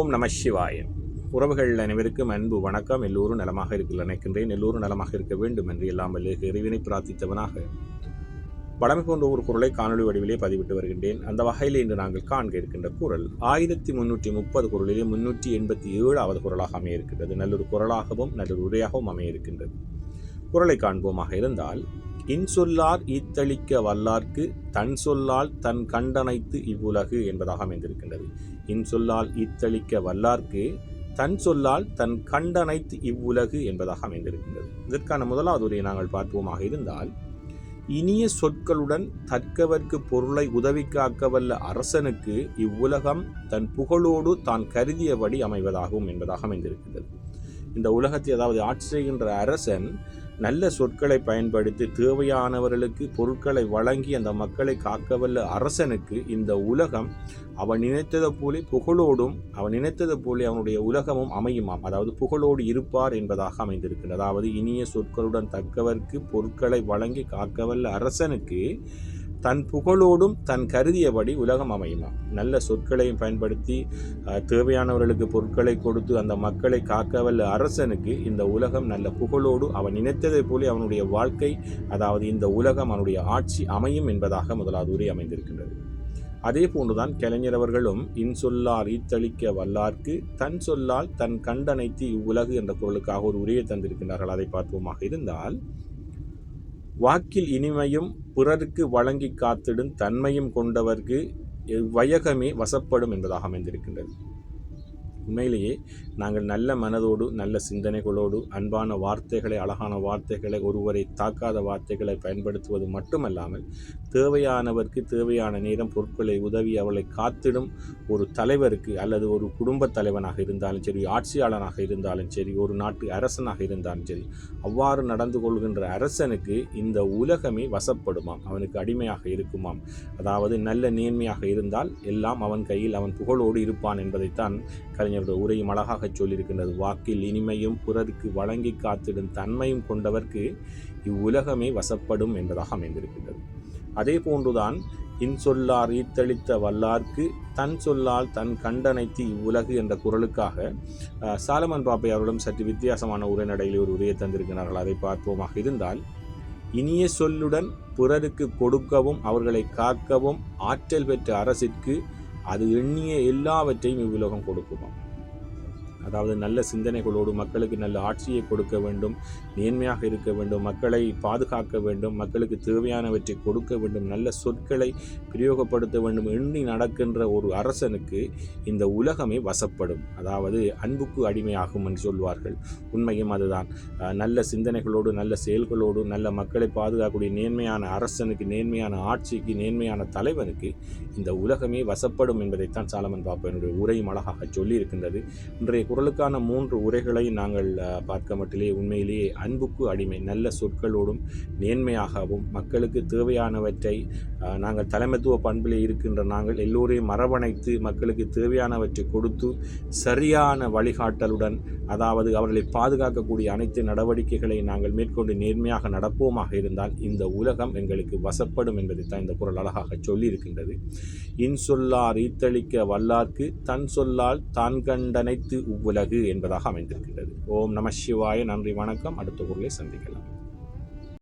ஓம் நம சிவாய. உறவுகள் அனைவருக்கும் அன்பு வணக்கம். எல்லோரும் நலமாக இருக்க நினைக்கின்றேன். எல்லோரும் நலமாக இருக்க வேண்டும் என்று எல்லாம் வல்ல இறைவனை பிரார்த்தித்தவனாக வளமை போன்ற ஒரு குரலை காணொலி வடிவிலே பதிவிட்டு வருகின்றேன். அந்த வகையில் இன்று நாங்கள் காண்க இருக்கின்ற குரல் 1330 குரலிலே 387வது குரலாக அமைய இருக்கின்றது. நல்லொரு குரலாகவும் நல்லொரு உரையாகவும் அமைய இருக்கின்றது. குரலை காண்போமாக இருந்தால், இன்சொல்லார் ஈத்தளிக்க வல்லார்க்கு தன் சொல்லால் தன் கண்டனைத்து இவ்வுலகு என்பதாக அமைந்திருக்கின்றது. இன்சொல்லால் ஈத்தளிக்க வல்லார்க்கு தன் சொல்லால் தன் கண்டனைத்து இவ்வுலகு என்பதாக அமைந்திருக்கின்றது. இதற்கான முதலாவது உரையை நாங்கள் பார்ப்போமாக இருந்தால், இனிய சொற்களுடன் தற்கவர்க்கு பொருளை உதவி காக்கவல்ல அரசனுக்கு இவ்வுலகம் தன் புகழோடு தான் கருதியபடி அமைவதாகும் என்பதாக அமைந்திருக்கின்றது. இந்த உலகத்தை, அதாவது ஆட்சி செய்கின்ற அரசன் நல்ல சொற்களை பயன்படுத்தி தேவையானவர்களுக்கு பொருட்களை வழங்கி அந்த மக்களை காக்கவல்ல அரசனுக்கு இந்த உலகம் அவன் நினைத்ததை போலே புகழோடும் அவன் நினைத்ததை போலே அவனுடைய உலகமும் அமையுமாம். அதாவது புகழோடு இருப்பார் என்பதாக அமைந்திருக்கிறது. அதாவது இனிய சொற்களுடன் தக்கவர்க்கு பொருட்களை வழங்கி காக்கவல்ல அரசனுக்கு தன் புகழோடும் தன் கருதியபடி உலகம் அமையுமா. நல்ல சொற்களையும் பயன்படுத்தி தேவையானவர்களுக்கு பொருட்களை கொடுத்து அந்த மக்களை காக்கவல்ல அரசனுக்கு இந்த உலகம் நல்ல புகழோடு அவன் நினைத்ததை போல அவனுடைய வாழ்க்கை, அதாவது இந்த உலகம் அவனுடைய ஆட்சி அமையும் என்பதாக முதலாவது உரை அமைந்திருக்கின்றது. அதே போன்றுதான் கலைஞர் அவர்களும் இன்சொல்லார் ஈத்தளிக்க வல்லார்க்கு தன் சொல்லால் தன் கண்டனைத்து இவ்வுலகு என்ற குரலுக்காக ஒரு உரையை தந்திருக்கின்றார்கள். அதை பார்ப்போமாக இருந்தால், வாக்கில் இனிமையும் பிறருக்கு வழங்கி காத்திடும் தன்மையும் கொண்டவர்க்கு வையகமே வசப்படும் என்பதாக அமைந்திருக்கின்றது. உண்மையிலேயே நாங்கள் நல்ல மனதோடு நல்ல சிந்தனைகளோடு அன்பான வார்த்தைகளை, அழகான வார்த்தைகளை, ஒருவரை தாக்காத வார்த்தைகளை பயன்படுத்துவது மட்டுமல்லாமல் தேவையானவருக்கு தேவையான நேரம் பொருட்களை உதவி அவளை காத்திடும் ஒரு தலைவருக்கு அல்லது ஒரு குடும்பத் தலைவனாக இருந்தாலும் சரி, ஆட்சியாளனாக இருந்தாலும் சரி, ஒரு நாட்டு அரசனாக இருந்தாலும் சரி, அவ்வாறு நடந்து கொள்கின்ற அரசனுக்கு இந்த உலகமே வசப்படுமாம், அவனுக்கு அடிமையாக இருக்குமாம். அதாவது நல்ல நேர்மையாக இருந்தால் எல்லாம் அவன் கையில் அவன் புகழோடு இருப்பான் என்பதைத்தான் கலைஞருடைய உரையும் அழகாக சொல்லியிருக்கின்றது. வாக்கில் இனிமையும் பிறருக்கு வழங்கி காத்திடும் தன்மையும் கொண்டவர்க்கு இவ்வுலகமே வசப்படும் என்பதாக அமைந்திருக்கின்றது. அதே போன்றுதான் இன்சொல்லார் ஈத்தளித்த வல்லார்க்கு தன் சொல்லால் தன் கண்டனைத்து இவ்வுலகு என்ற குரலுக்காக சாலமன் பாப்பை அவர்களும் சற்று வித்தியாசமான உரைநடையில் ஒரு உரையை தந்திருக்கிறார்கள். அதை பார்ப்போமாக இருந்தால், இனிய சொல்லுடன் பிறருக்கு கொடுக்கவும் அவர்களை காக்கவும் ஆற்றல் பெற்ற அரசிற்கு அது எண்ணிய எல்லாவற்றையும் இவ்வுலகம் கொடுக்குமாம். அதாவது நல்ல சிந்தனைகளோடு மக்களுக்கு நல்ல ஆட்சியை கொடுக்க வேண்டும், நேர்மையாக இருக்க வேண்டும், மக்களை பாதுகாக்க வேண்டும், மக்களுக்கு தேவையானவற்றை கொடுக்க வேண்டும், நல்ல சொற்களை பிரயோகப்படுத்த வேண்டும் எண்ணி நடக்கின்ற ஒரு அரசனுக்கு இந்த உலகமே வசப்படும். அதாவது அன்புக்கு அடிமையாகும் என்று சொல்வார்கள். உண்மையும் அதுதான். நல்ல சிந்தனைகளோடு நல்ல செயல்களோடு நல்ல மக்களை பாதுகாக்கக்கூடிய நேர்மையான அரசனுக்கு, நேர்மையான ஆட்சிக்கு, நேர்மையான தலைவனுக்கு இந்த உலகமே வசப்படும் என்பதைத்தான் சாலமன் பாப்பனுடைய உரையும் அழகாக சொல்லியிருக்கின்றது. இன்றைய குரலுக்கான 3 உரைகளை நாங்கள் பார்க்க மட்டிலே உண்மையிலேயே அன்புக்கு அடிமை, நல்ல சொற்களோடும் நேர்மையாகவும் மக்களுக்கு தேவையானவற்றை நாங்கள் தலைமைத்துவ பண்பிலே இருக்கின்ற நாங்கள் எல்லோரையும் அரவணைத்து மக்களுக்கு தேவையானவற்றை கொடுத்து சரியான வழிகாட்டலுடன், அதாவது அவர்களை பாதுகாக்கக்கூடிய அனைத்து நடவடிக்கைகளை நாங்கள் மேற்கொண்டு நேர்மையாக நடப்போமாக இருந்தால் இந்த உலகம் எங்களுக்கு வசப்படும் என்பதைத்தான் இந்த குரல் அழகாக சொல்லியிருக்கின்றது. இன்சொல்லார் ஈத்தளிக்க வல்லார்க்கு தன் சொல்லால் தான் கண்டனைத்து உலகு என்பதாக அமைந்திருக்கின்றது. ஓம் நம சிவாய. நன்றி, வணக்கம். அடுத்த குரலை சந்திக்கலாம்.